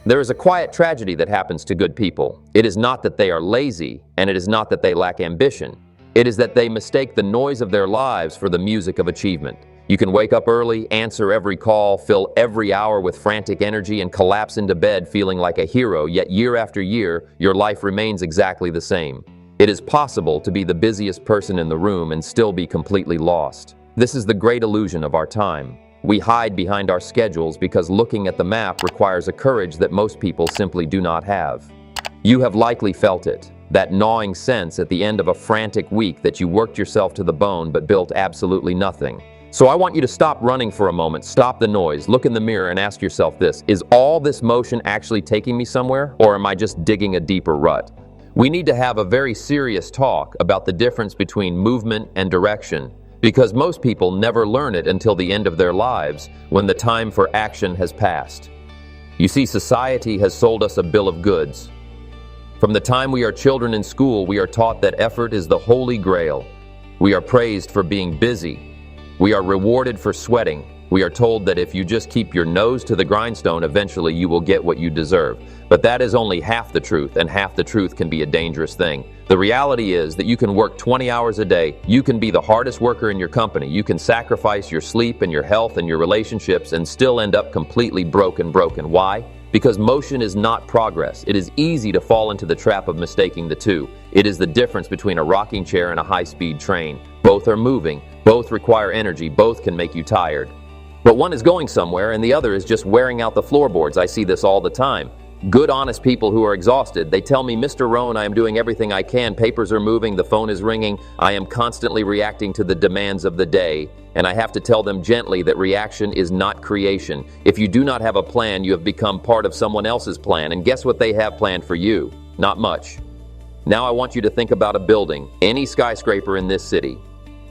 There is a quiet tragedy that happens to good people. It is not that they are lazy, and it is not that they lack ambition. It is that they mistake the noise of their lives for the music of achievement. You can wake up early, answer every call, fill every hour with frantic energy, and collapse into bed feeling like a hero, yet year after year, your life remains exactly the same. It is possible to be the busiest person in the room and still be completely lost. This is the great illusion of our time. We hide behind our schedules because looking at the map requires a courage that most people simply do not have. You have likely felt it, that gnawing sense at the end of a frantic week that you worked yourself to the bone but built absolutely nothing. So I want you to stop running for a moment, stop the noise, look in the mirror and ask yourself this: is all this motion actually taking me somewhere, or am I just digging a deeper rut? We need to have a very serious talk about the difference between movement and direction, because most people never learn it until the end of their lives, when the time for action has passed. You see, society has sold us a bill of goods. From the time we are children in school, we are taught that effort is the holy grail. We are praised for being busy. We are rewarded for sweating. We are told that if you just keep your nose to the grindstone, eventually you will get what you deserve. But that is only half the truth, and half the truth can be a dangerous thing. The reality is that you can work 20 hours a day, you can be the hardest worker in your company, you can sacrifice your sleep and your health and your relationships and still end up completely broken. Why? Because motion is not progress. It is easy to fall into the trap of mistaking the two. It is the difference between a rocking chair and a high-speed train. Both are moving, both require energy, both can make you tired. But one is going somewhere and the other is just wearing out the floorboards. I see this all the time. Good, honest people who are exhausted. They tell me, "Mr. Rohn, I am doing everything I can. Papers are moving, the phone is ringing. I am constantly reacting to the demands of the day." And I have to tell them gently that reaction is not creation. If you do not have a plan, you have become part of someone else's plan. And guess what they have planned for you? Not much. Now I want you to think about a building, any skyscraper in this city.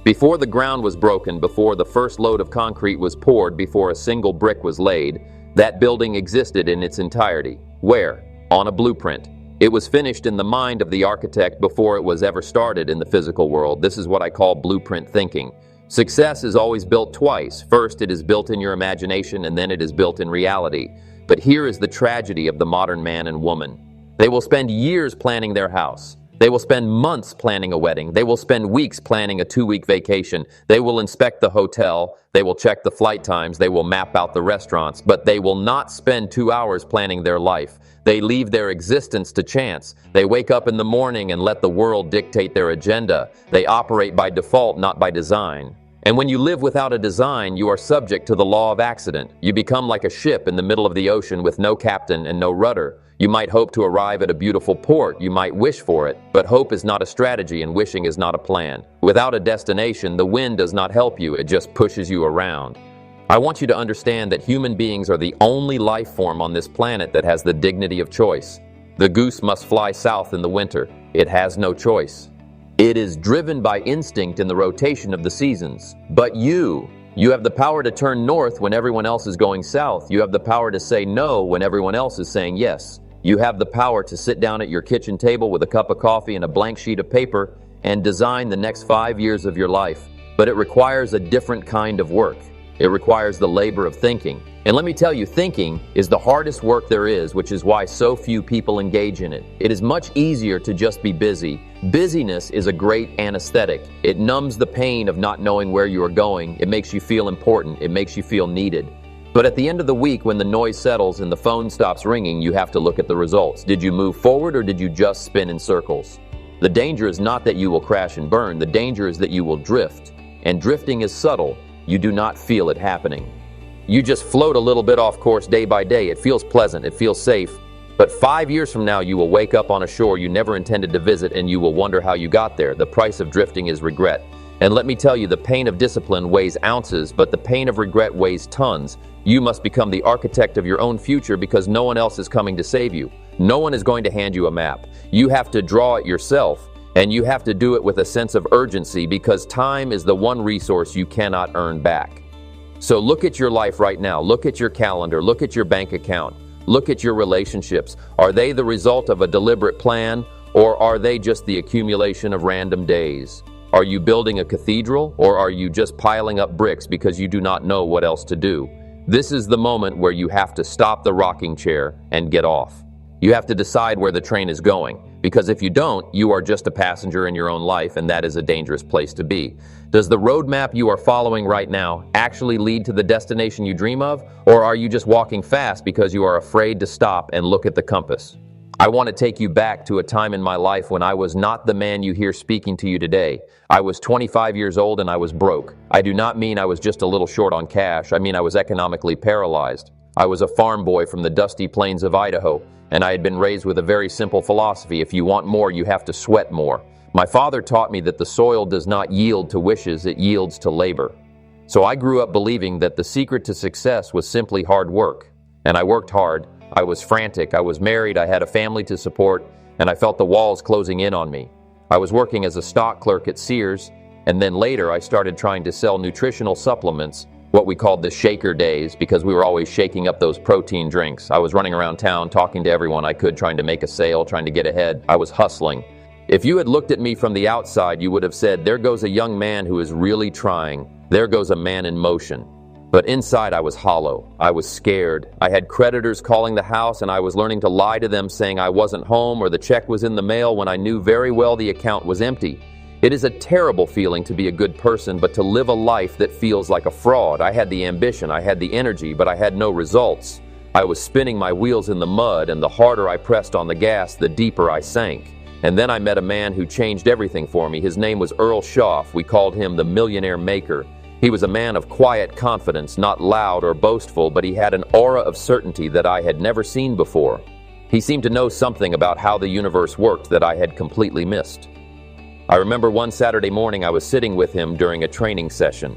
Before the ground was broken, before the first load of concrete was poured, before a single brick was laid, that building existed in its entirety. Where? On a blueprint. It was finished in the mind of the architect before it was ever started in the physical world. This is what I call blueprint thinking. Success is always built twice. First, it is built in your imagination, and then it is built in reality. But here is the tragedy of the modern man and woman. They will spend years planning their house. They will spend months planning a wedding. They will spend weeks planning a 2-week vacation. They will inspect the hotel. They will check the flight times. They will map out the restaurants. But they will not spend 2 hours planning their life. They leave their existence to chance. They wake up in the morning and let the world dictate their agenda. They operate by default, not by design. And when you live without a design, you are subject to the law of accident. You become like a ship in the middle of the ocean with no captain and no rudder. You might hope to arrive at a beautiful port, you might wish for it, but hope is not a strategy and wishing is not a plan. Without a destination, the wind does not help you, it just pushes you around. I want you to understand that human beings are the only life form on this planet that has the dignity of choice. The goose must fly south in the winter. It has no choice. It is driven by instinct in the rotation of the seasons. But you have the power to turn north when everyone else is going south. You have the power to say no when everyone else is saying yes. You have the power to sit down at your kitchen table with a cup of coffee and a blank sheet of paper and design the next 5 years of your life. But it requires a different kind of work. It requires the labor of thinking. And let me tell you, thinking is the hardest work there is, which is why so few people engage in it. It is much easier to just be busy. Busyness is a great anesthetic. It numbs the pain of not knowing where you are going. It makes you feel important. It makes you feel needed. But at the end of the week, when the noise settles and the phone stops ringing, you have to look at the results. Did you move forward or did you just spin in circles? The danger is not that you will crash and burn. The danger is that you will drift. And drifting is subtle. You do not feel it happening. You just float a little bit off course day by day. It feels pleasant. It feels safe. But 5 years from now, you will wake up on a shore you never intended to visit and you will wonder how you got there. The price of drifting is regret. And let me tell you, the pain of discipline weighs ounces, but the pain of regret weighs tons. You must become the architect of your own future because no one else is coming to save you. No one is going to hand you a map. You have to draw it yourself, and you have to do it with a sense of urgency because time is the one resource you cannot earn back. So look at your life right now. Look at your calendar. Look at your bank account. Look at your relationships. Are they the result of a deliberate plan, or are they just the accumulation of random days? Are you building a cathedral, or are you just piling up bricks because you do not know what else to do? This is the moment where you have to stop the rocking chair and get off. You have to decide where the train is going, because if you don't, you are just a passenger in your own life, and that is a dangerous place to be. Does the roadmap you are following right now actually lead to the destination you dream of, or are you just walking fast because you are afraid to stop and look at the compass? I want to take you back to a time in my life when I was not the man you hear speaking to you today. I was 25 years old and I was broke. I do not mean I was just a little short on cash. I mean I was economically paralyzed. I was a farm boy from the dusty plains of Idaho, and I had been raised with a very simple philosophy: if you want more, you have to sweat more. My father taught me that the soil does not yield to wishes, it yields to labor. So I grew up believing that the secret to success was simply hard work. And I worked hard. I was frantic. I was married. I had a family to support, and I felt the walls closing in on me. I was working as a stock clerk at Sears, and then later I started trying to sell nutritional supplements, what we called the shaker days, because we were always shaking up those protein drinks. I was running around town talking to everyone I could, trying to make a sale, trying to get ahead. I was hustling. If you had looked at me from the outside, you would have said, there goes a young man who is really trying. There goes a man in motion. But inside I was hollow. I was scared. I had creditors calling the house, and I was learning to lie to them, saying I wasn't home or the check was in the mail when I knew very well the account was empty. It is a terrible feeling to be a good person, but to live a life that feels like a fraud. I had the ambition, I had the energy, but I had no results. I was spinning my wheels in the mud, and the harder I pressed on the gas, the deeper I sank. And then I met a man who changed everything for me. His name was Earl Shoaff. We called him the Millionaire Maker. He was a man of quiet confidence, not loud or boastful, but he had an aura of certainty that I had never seen before. He seemed to know something about how the universe worked that I had completely missed. I remember one Saturday morning I was sitting with him during a training session.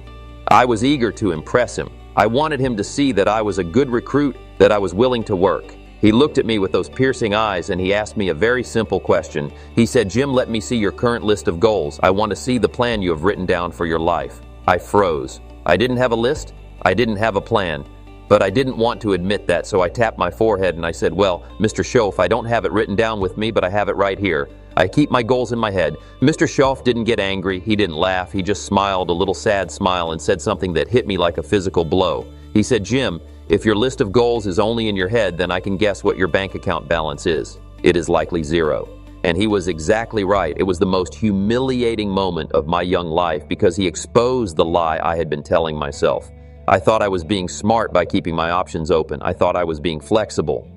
I was eager to impress him. I wanted him to see that I was a good recruit, that I was willing to work. He looked at me with those piercing eyes and he asked me a very simple question. He said, "Jim, let me see your current list of goals. I want to see the plan you have written down for your life." I froze. I didn't have a list. I didn't have a plan. But I didn't want to admit that, so I tapped my forehead and I said, "Well, Mr. Shoaff, I don't have it written down with me, but I have it right here. I keep my goals in my head." Mr. Shoaff didn't get angry. He didn't laugh. He just smiled a little sad smile and said something that hit me like a physical blow. He said, "Jim, if your list of goals is only in your head, then I can guess what your bank account balance is. It is likely zero." And he was exactly right. It was the most humiliating moment of my young life because he exposed the lie I had been telling myself. I thought I was being smart by keeping my options open. I thought I was being flexible.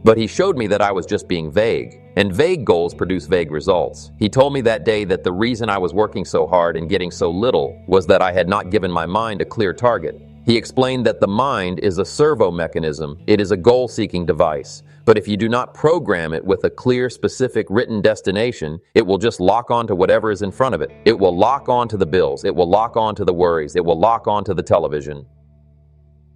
But he showed me that I was just being vague. And vague goals produce vague results. He told me that day that the reason I was working so hard and getting so little was that I had not given my mind a clear target. He explained that the mind is a servo mechanism. It is a goal-seeking device. But if you do not program it with a clear, specific, written destination, it will just lock on to whatever is in front of it. It will lock on to the bills. It will lock on to the worries. It will lock on to the television.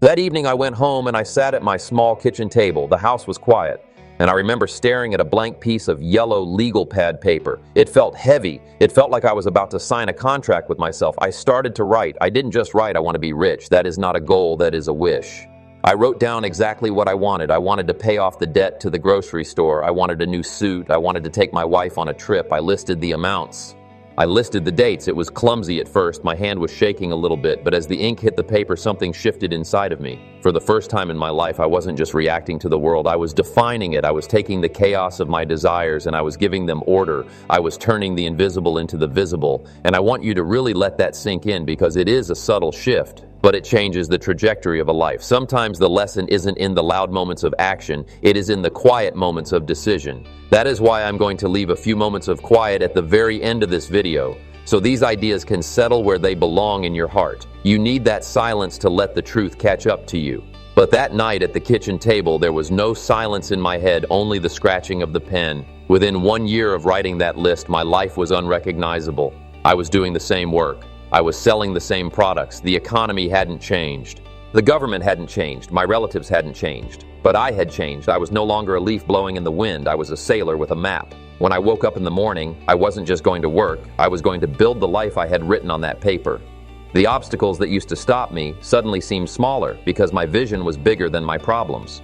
That evening I went home and I sat at my small kitchen table. The house was quiet, and I remember staring at a blank piece of yellow legal pad paper. It felt heavy. It felt like I was about to sign a contract with myself. I started to write. I didn't just write, "I want to be rich." That is not a goal, that is a wish. I wrote down exactly what I wanted. I wanted to pay off the debt to the grocery store. I wanted a new suit. I wanted to take my wife on a trip. I listed the amounts. I listed the dates. It was clumsy at first. My hand was shaking a little bit, but as the ink hit the paper, something shifted inside of me. For the first time in my life, I wasn't just reacting to the world. I was defining it. I was taking the chaos of my desires and I was giving them order. I was turning the invisible into the visible. And I want you to really let that sink in because it is a subtle shift, but it changes the trajectory of a life. Sometimes the lesson isn't in the loud moments of action. It is in the quiet moments of decision. That is why I'm going to leave a few moments of quiet at the very end of this video, so these ideas can settle where they belong in your heart. You need that silence to let the truth catch up to you. But that night at the kitchen table, there was no silence in my head, only the scratching of the pen. Within 1 year of writing that list, my life was unrecognizable. I was doing the same work. I was selling the same products. The economy hadn't changed. The government hadn't changed. My relatives hadn't changed. But I had changed. I was no longer a leaf blowing in the wind. I was a sailor with a map. When I woke up in the morning, I wasn't just going to work. I was going to build the life I had written on that paper. The obstacles that used to stop me suddenly seemed smaller because my vision was bigger than my problems.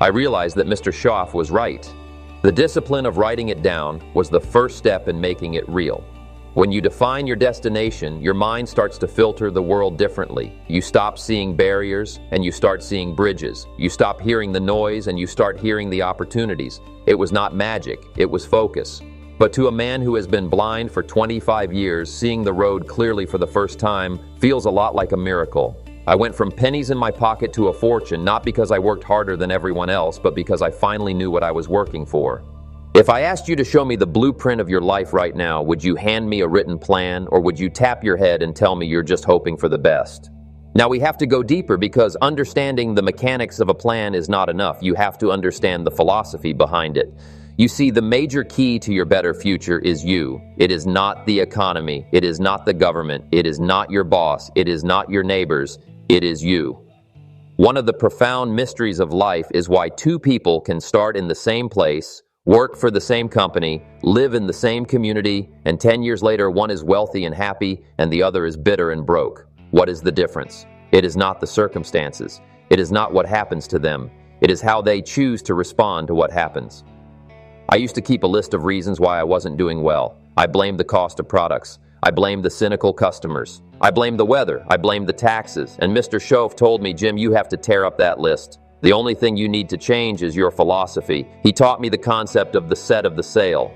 I realized that Mr. Shoaff was right. The discipline of writing it down was the first step in making it real. When you define your destination, your mind starts to filter the world differently. You stop seeing barriers and you start seeing bridges. You stop hearing the noise and you start hearing the opportunities. It was not magic, it was focus. But to a man who has been blind for 25 years, seeing the road clearly for the first time feels a lot like a miracle. I went from pennies in my pocket to a fortune, not because I worked harder than everyone else, but because I finally knew what I was working for. If I asked you to show me the blueprint of your life right now, would you hand me a written plan, or would you tap your head and tell me you're just hoping for the best? Now we have to go deeper because understanding the mechanics of a plan is not enough. You have to understand the philosophy behind it. You see, the major key to your better future is you. It is not the economy. It is not the government. It is not your boss. It is not your neighbors. It is you. One of the profound mysteries of life is why two people can start in the same place, work for the same company, live in the same community, and 10 years later one is wealthy and happy and the other is bitter and broke. What is the difference? It is not the circumstances. It is not what happens to them. It is how they choose to respond to what happens. I used to keep a list of reasons why I wasn't doing well. I blamed the cost of products. I blamed the cynical customers. I blamed the weather. I blamed the taxes. And Mr. Shoaff told me, Jim, you have to tear up that list. The only thing you need to change is your philosophy. He taught me the concept of the set of the sail.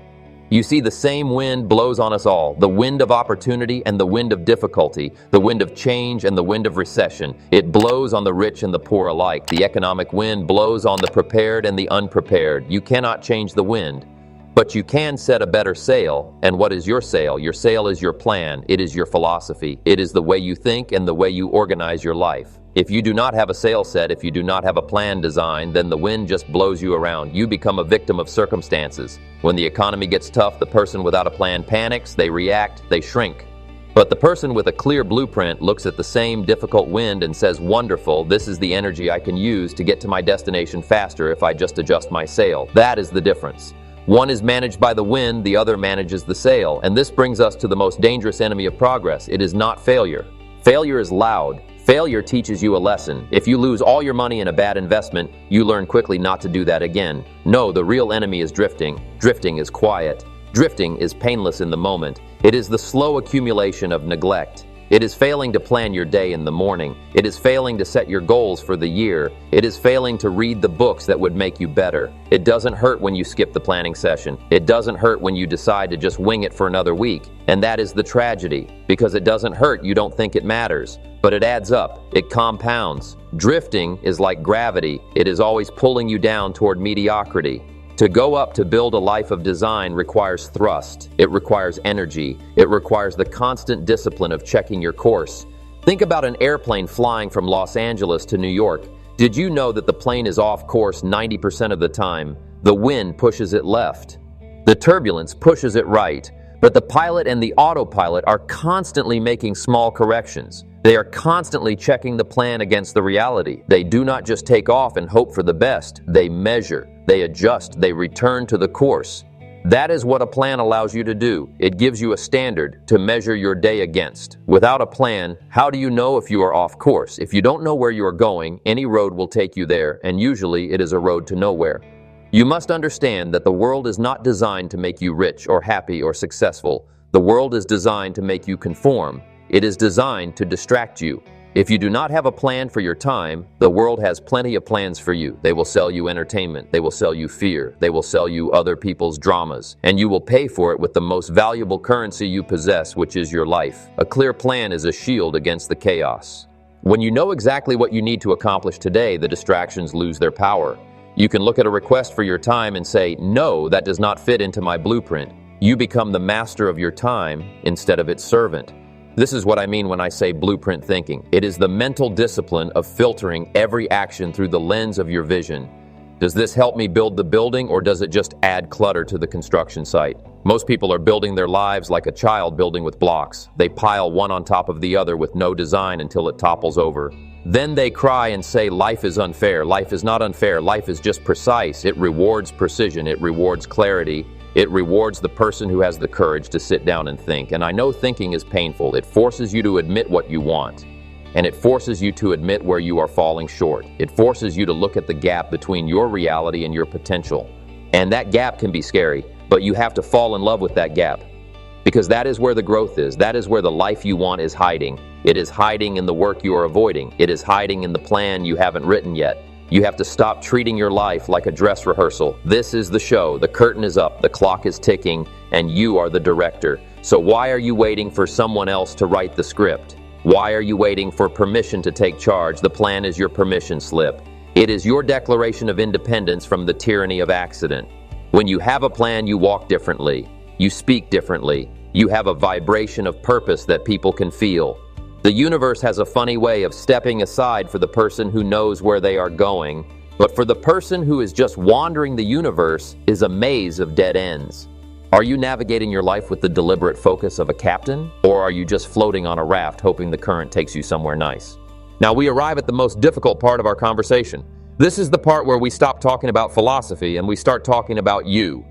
You see, the same wind blows on us all, the wind of opportunity and the wind of difficulty, the wind of change and the wind of recession. It blows on the rich and the poor alike. The economic wind blows on the prepared and the unprepared. You cannot change the wind, but you can set a better sail. And what is your sail? Your sail is your plan. It is your philosophy. It is the way you think and the way you organize your life. If you do not have a sail set, if you do not have a plan designed, then the wind just blows you around. You become a victim of circumstances. When the economy gets tough, the person without a plan panics, they react, they shrink. But the person with a clear blueprint looks at the same difficult wind and says, wonderful, this is the energy I can use to get to my destination faster if I just adjust my sail. That is the difference. One is managed by the wind, the other manages the sail. And this brings us to the most dangerous enemy of progress. It is not failure. Failure is loud. Failure teaches you a lesson. If you lose all your money in a bad investment, you learn quickly not to do that again. No, the real enemy is drifting. Drifting is quiet. Drifting is painless in the moment. It is the slow accumulation of neglect. It is failing to plan your day in the morning. It is failing to set your goals for the year. It is failing to read the books that would make you better. It doesn't hurt when you skip the planning session. It doesn't hurt when you decide to just wing it for another week. And that is the tragedy. Because it doesn't hurt, you don't think it matters. But it adds up. It compounds. Drifting is like gravity. It is always pulling you down toward mediocrity. To go up to build a life of design requires thrust. It requires energy. It requires the constant discipline of checking your course. Think about an airplane flying from Los Angeles to New York. Did you know that the plane is off course 90% of the time? The wind pushes it left. The turbulence pushes it right. But the pilot and the autopilot are constantly making small corrections. They are constantly checking the plan against the reality. They do not just take off and hope for the best. They measure, they adjust, they return to the course. That is what a plan allows you to do. It gives you a standard to measure your day against. Without a plan, how do you know if you are off course? If you don't know where you are going, any road will take you there, and usually it is a road to nowhere. You must understand that the world is not designed to make you rich or happy or successful. The world is designed to make you conform. It is designed to distract you. If you do not have a plan for your time, the world has plenty of plans for you. They will sell you entertainment. They will sell you fear. They will sell you other people's dramas. And you will pay for it with the most valuable currency you possess, which is your life. A clear plan is a shield against the chaos. When you know exactly what you need to accomplish today, the distractions lose their power. You can look at a request for your time and say, no, that does not fit into my blueprint. You become the master of your time instead of its servant. This is what I mean when I say blueprint thinking. It is the mental discipline of filtering every action through the lens of your vision. Does this help me build the building, or does it just add clutter to the construction site? Most people are building their lives like a child building with blocks. They pile one on top of the other with no design until it topples over. Then they cry and say, life is unfair. Life is not unfair. Life is just precise. It rewards precision. It rewards clarity. It rewards the person who has the courage to sit down and think. And I know thinking is painful. It forces you to admit what you want. And it forces you to admit where you are falling short. It forces you to look at the gap between your reality and your potential. And that gap can be scary, but you have to fall in love with that gap. Because that is where the growth is. That is where the life you want is hiding. It is hiding in the work you are avoiding. It is hiding in the plan you haven't written yet. You have to stop treating your life like a dress rehearsal. This is the show. The curtain is up, the clock is ticking, and you are the director. So why are you waiting for someone else to write the script? Why are you waiting for permission to take charge? The plan is your permission slip. It is your declaration of independence from the tyranny of accident. When you have a plan, you walk differently. You speak differently. You have a vibration of purpose that people can feel. The universe has a funny way of stepping aside for the person who knows where they are going, but for the person who is just wandering the universe is a maze of dead ends. Are you navigating your life with the deliberate focus of a captain, or are you just floating on a raft hoping the current takes you somewhere nice? Now we arrive at the most difficult part of our conversation. This is the part where we stop talking about philosophy and we start talking about you.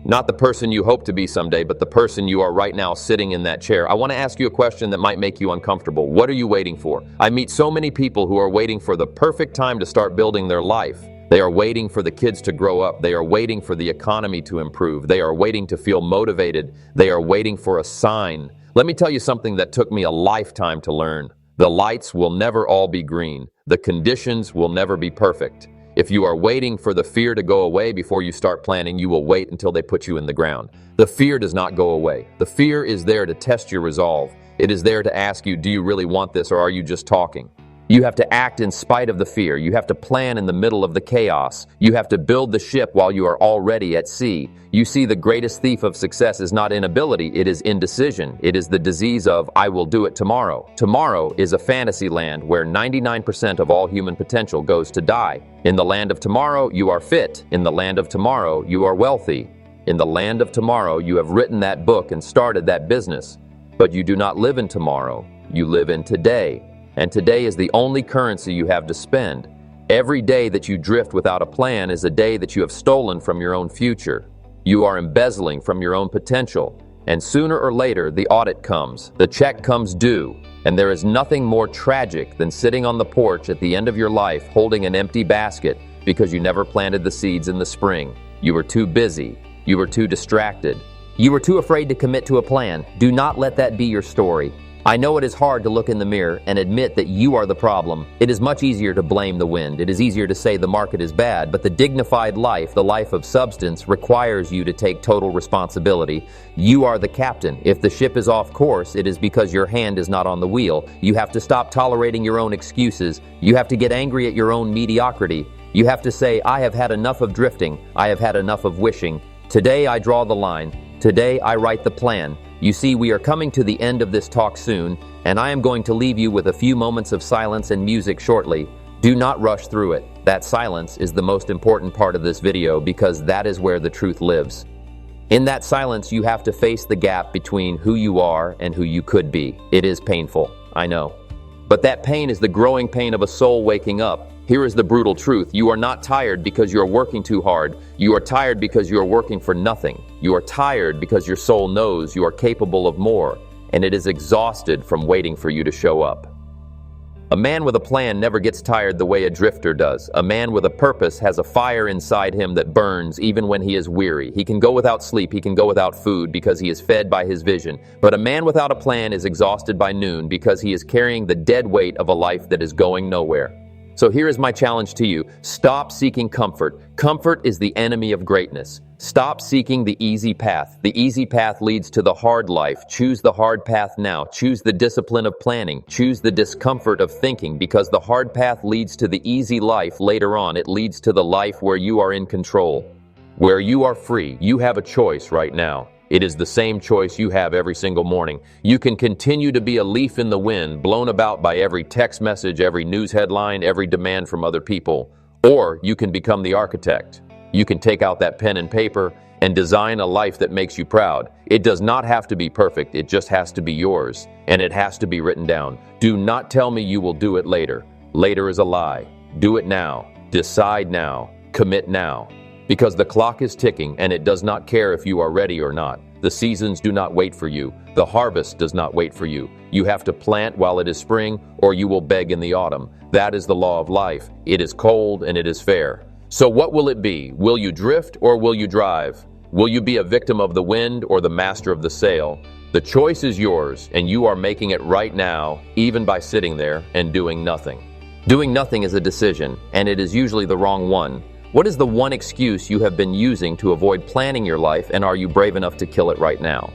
Not the person you hope to be someday, but the person you are right now sitting in that chair. I want to ask you a question that might make you uncomfortable. What are you waiting for? I meet so many people who are waiting for the perfect time to start building their life. They are waiting for the kids to grow up. They are waiting for the economy to improve. They are waiting to feel motivated. They are waiting for a sign. Let me tell you something that took me a lifetime to learn. The lights will never all be green. The conditions will never be perfect. If you are waiting for the fear to go away before you start planning, you will wait until they put you in the ground. The fear does not go away. The fear is there to test your resolve. It is there to ask you, do you really want this, or are you just talking? You have to act in spite of the fear. You have to plan in the middle of the chaos. You have to build the ship while you are already at sea. You see, the greatest thief of success is not inability, it is indecision. It is the disease of, I will do it tomorrow. Tomorrow is a fantasy land where 99% of all human potential goes to die. In the land of tomorrow, you are fit. In the land of tomorrow, you are wealthy. In the land of tomorrow, you have written that book and started that business. But you do not live in tomorrow. You live in today. And today is the only currency you have to spend. Every day that you drift without a plan is a day that you have stolen from your own future. You are embezzling from your own potential. And sooner or later, the audit comes. The check comes due. And there is nothing more tragic than sitting on the porch at the end of your life holding an empty basket because you never planted the seeds in the spring. You were too busy. You were too distracted. You were too afraid to commit to a plan. Do not let that be your story. I know it is hard to look in the mirror and admit that you are the problem. It is much easier to blame the wind. It is easier to say the market is bad, but the dignified life, the life of substance, requires you to take total responsibility. You are the captain. If the ship is off course, it is because your hand is not on the wheel. You have to stop tolerating your own excuses. You have to get angry at your own mediocrity. You have to say, I have had enough of drifting. I have had enough of wishing. Today I draw the line. Today I write the plan. You see, we are coming to the end of this talk soon, and I am going to leave you with a few moments of silence and music shortly. Do not rush through it. That silence is the most important part of this video because that is where the truth lives. In that silence, you have to face the gap between who you are and who you could be. It is painful, I know. But that pain is the growing pain of a soul waking up. Here is the brutal truth. You are not tired because you are working too hard. You are tired because you are working for nothing. You are tired because your soul knows you are capable of more, and it is exhausted from waiting for you to show up. A man with a plan never gets tired the way a drifter does. A man with a purpose has a fire inside him that burns even when he is weary. He can go without sleep, he can go without food because he is fed by his vision. But a man without a plan is exhausted by noon because he is carrying the dead weight of a life that is going nowhere. So here is my challenge to you. Stop seeking comfort. Comfort is the enemy of greatness. Stop seeking the easy path. The easy path leads to the hard life. Choose the hard path now. Choose the discipline of planning. Choose the discomfort of thinking, because the hard path leads to the easy life later on. It leads to the life where you are in control, where you are free. You have a choice right now. It is the same choice you have every single morning. You can continue to be a leaf in the wind, blown about by every text message, every news headline, every demand from other people. Or you can become the architect. You can take out that pen and paper and design a life that makes you proud. It does not have to be perfect, it just has to be yours. And it has to be written down. Do not tell me you will do it later. Later is a lie. Do it now. Decide now. Commit now. Because the clock is ticking, and it does not care if you are ready or not. The seasons do not wait for you. The harvest does not wait for you. You have to plant while it is spring, or you will beg in the autumn. That is the law of life. It is cold and it is fair. So what will it be? Will you drift or will you drive? Will you be a victim of the wind or the master of the sail? The choice is yours, and you are making it right now, even by sitting there and doing nothing. Doing nothing is a decision, and it is usually the wrong one. What is the one excuse you have been using to avoid planning your life, and are you brave enough to kill it right now?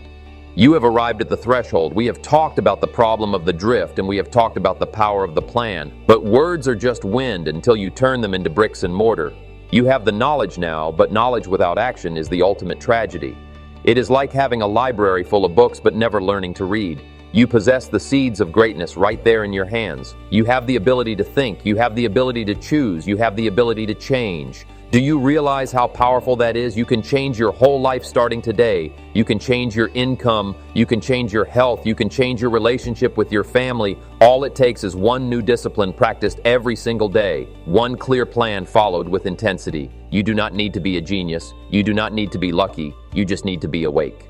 You have arrived at the threshold. We have talked about the problem of the drift, and we have talked about the power of the plan. But words are just wind until you turn them into bricks and mortar. You have the knowledge now, but knowledge without action is the ultimate tragedy. It is like having a library full of books but never learning to read. You possess the seeds of greatness right there in your hands. You have the ability to think. You have the ability to choose. You have the ability to change. Do you realize how powerful that is? You can change your whole life starting today. You can change your income. You can change your health. You can change your relationship with your family. All it takes is one new discipline practiced every single day. One clear plan followed with intensity. You do not need to be a genius. You do not need to be lucky. You just need to be awake.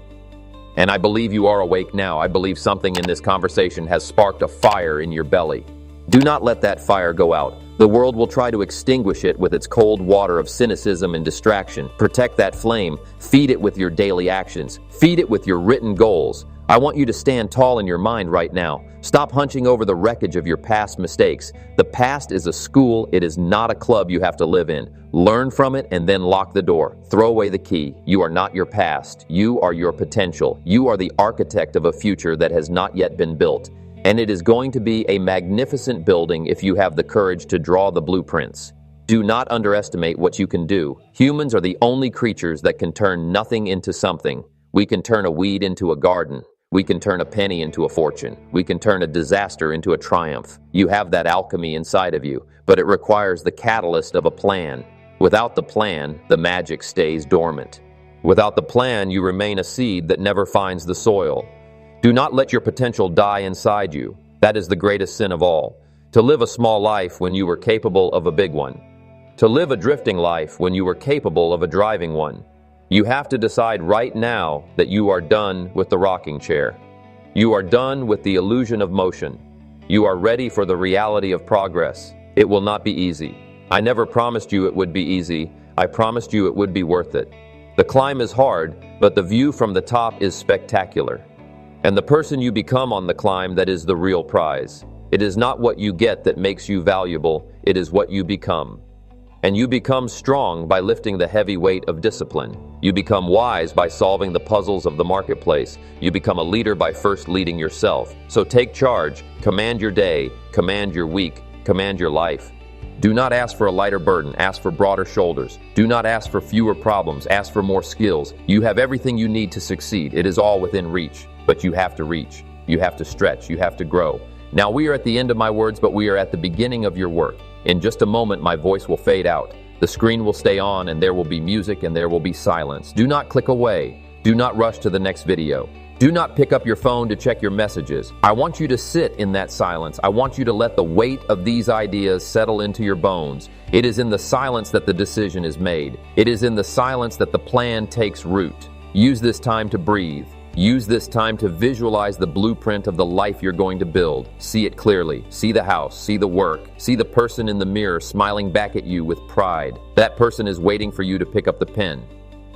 And I believe you are awake now. I believe something in this conversation has sparked a fire in your belly. Do not let that fire go out. The world will try to extinguish it with its cold water of cynicism and distraction. Protect that flame. Feed it with your daily actions. Feed it with your written goals. I want you to stand tall in your mind right now. Stop hunching over the wreckage of your past mistakes. The past is a school. It is not a club you have to live in. Learn from it and then lock the door. Throw away the key. You are not your past. You are your potential. You are the architect of a future that has not yet been built. And it is going to be a magnificent building if you have the courage to draw the blueprints. Do not underestimate what you can do. Humans are the only creatures that can turn nothing into something. We can turn a weed into a garden. We can turn a penny into a fortune. We can turn a disaster into a triumph. You have that alchemy inside of you, but it requires the catalyst of a plan. Without the plan, the magic stays dormant. Without the plan, you remain a seed that never finds the soil. Do not let your potential die inside you. That is the greatest sin of all. To live a small life when you were capable of a big one. To live a drifting life when you were capable of a driving one. You have to decide right now that you are done with the rocking chair. You are done with the illusion of motion. You are ready for the reality of progress. It will not be easy. I never promised you it would be easy. I promised you it would be worth it. The climb is hard, but the view from the top is spectacular. And the person you become on the climb, that is the real prize. It is not what you get that makes you valuable, it is what you become. And you become strong by lifting the heavy weight of discipline. You become wise by solving the puzzles of the marketplace. You become a leader by first leading yourself. So take charge, command your day, command your week, command your life. Do not ask for a lighter burden, ask for broader shoulders. Do not ask for fewer problems, ask for more skills. You have everything you need to succeed. It is all within reach. But you have to reach, you have to stretch, you have to grow. Now we are at the end of my words, but we are at the beginning of your work. In just a moment, my voice will fade out. The screen will stay on and there will be music and there will be silence. Do not click away. Do not rush to the next video. Do not pick up your phone to check your messages. I want you to sit in that silence. I want you to let the weight of these ideas settle into your bones. It is in the silence that the decision is made. It is in the silence that the plan takes root. Use this time to breathe. Use this time to visualize the blueprint of the life you're going to build. See it clearly. See the house. See the work. See the person in the mirror smiling back at you with pride. That person is waiting for you to pick up the pen.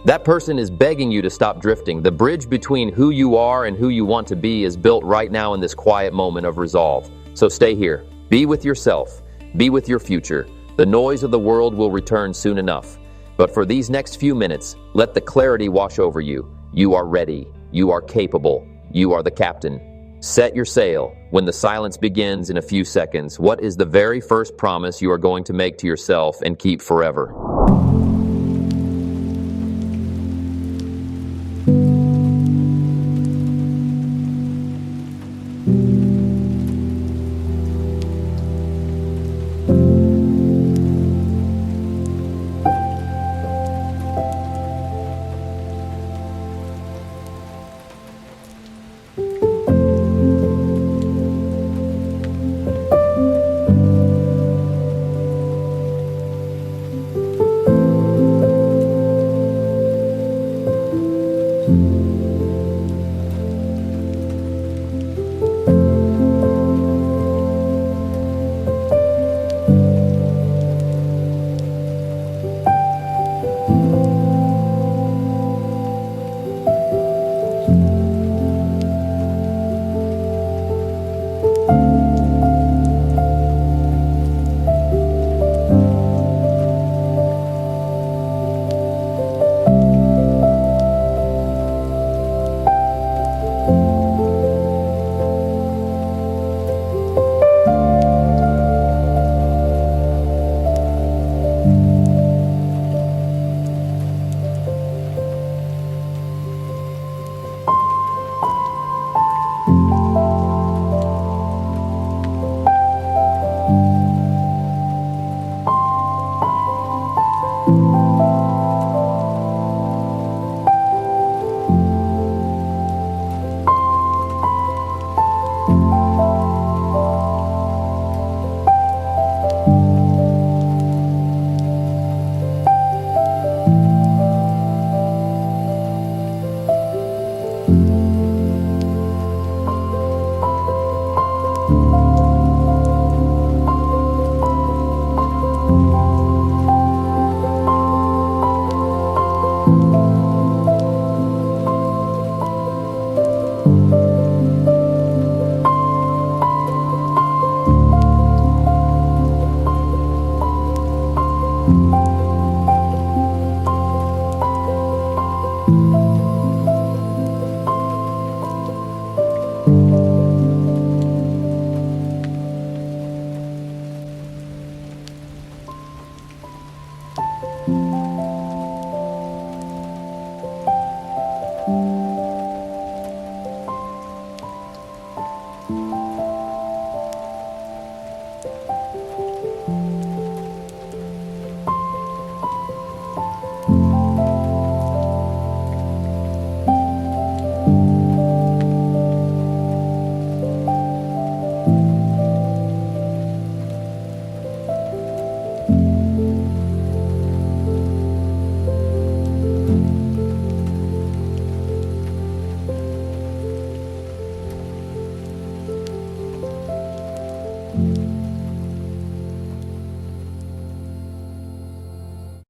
That person is begging you to stop drifting. The bridge between who you are and who you want to be is built right now in this quiet moment of resolve. So stay here. Be with yourself. Be with your future. The noise of the world will return soon enough. But for these next few minutes, let the clarity wash over you. You are ready. You are capable. You are the captain. Set your sail. When the silence begins in a few seconds, what is the very first promise you are going to make to yourself and keep forever?